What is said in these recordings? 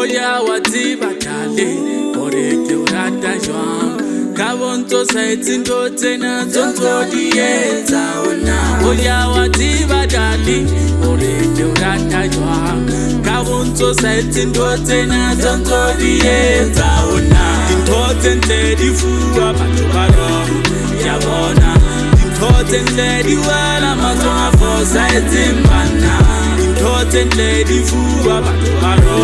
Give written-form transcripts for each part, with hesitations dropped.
Oya wati batale ore ke urata jwang ka bonto saitsin do tsena tsonto dietsa ona oya wati batale ore ke urata jwang ka bonto saitsin do tsena tsonto dietsa ona dintotsentle di fuwa batho ba ro ya bona dintotsentle di wala matsonga for saitsin bana dintotsentle di fuwa batho ba ro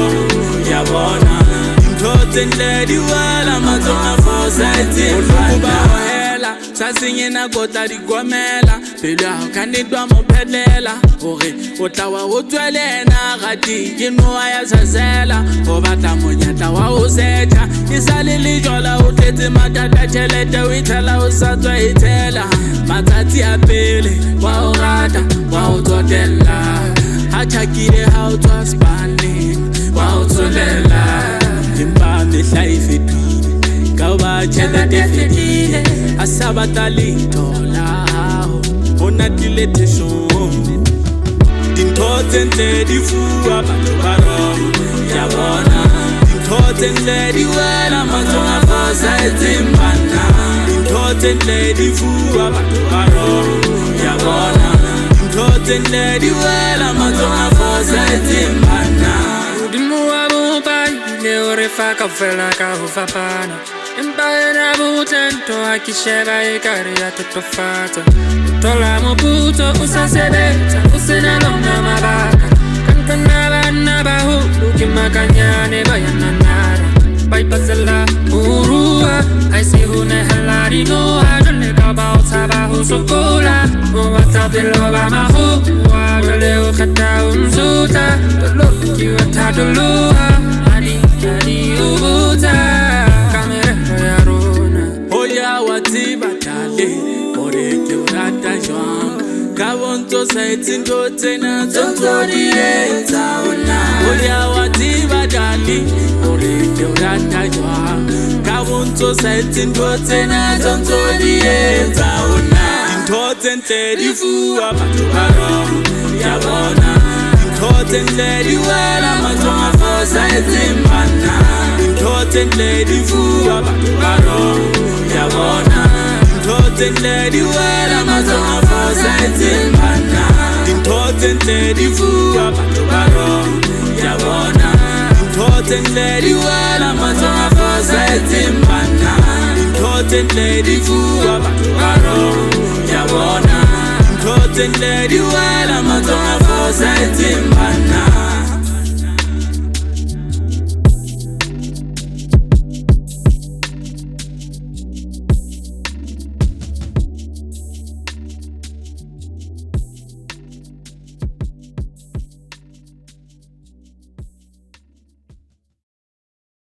ya bona dintotsentle di wala matsonga for saitsin bana sasinye na kota di gomela pelo a ka netwa mo phelela hore o tla wa o tswelena gati ke noa ya sasela go batla monyata wa o setha isale le jola o tletse matata tšhelete o ithela o sa tswa ithela matsatsi a pele wa o rata wa o tsotella ha tšhakile ha o tswa spanning wa o tsolela empa mehla e fetile ka ba tšhelete e fetile a sa batla lethola o natile teshong dintotsentle di fuwa batho ba ro ya bona dintotsentle di wela matsonga for saitsin bana dintotsentle di fuwa batho ba ro ya bona dintotsentle di wela matsonga for saitsin bana Modimo wa bopa ile o re fa kaofela ka ho fapana empa ena botento ha ke sheba e kare ya totofatsa tola moputso o sa sebetsa o sena lona mabaka kankana bana ba holo ke makanyane ba yananara ba ipatlela urua ha se ho nehela dinoha jwale ka ba o tshaba ho sokola o batla pelo ba mahuwa jwale o kgetha o nzuta tolo ke wa thadoloha hadi o buta wati batale ore ke urata jwang ka bonto saitsin do tsena tsonto dietsa ona oya wati batale ore ke urata jwang ka bonto saitsin do tsena tsonto dietsa ona dintotsentle di fuwa batho ba ro ya bona dintotsentle di wela matsonga for saitsin bana dintotsentle di fuwa batho ba ro ya bona dintotsentle di wela matsonga for saitsin bana dintotsentle di fuwa batho ba ro ya bona dintotsentle di wela matsonga for saitsin bana dintotsentle di fuwa batho ba ro ya bona dintotsentle di wela matsonga for saitsin bana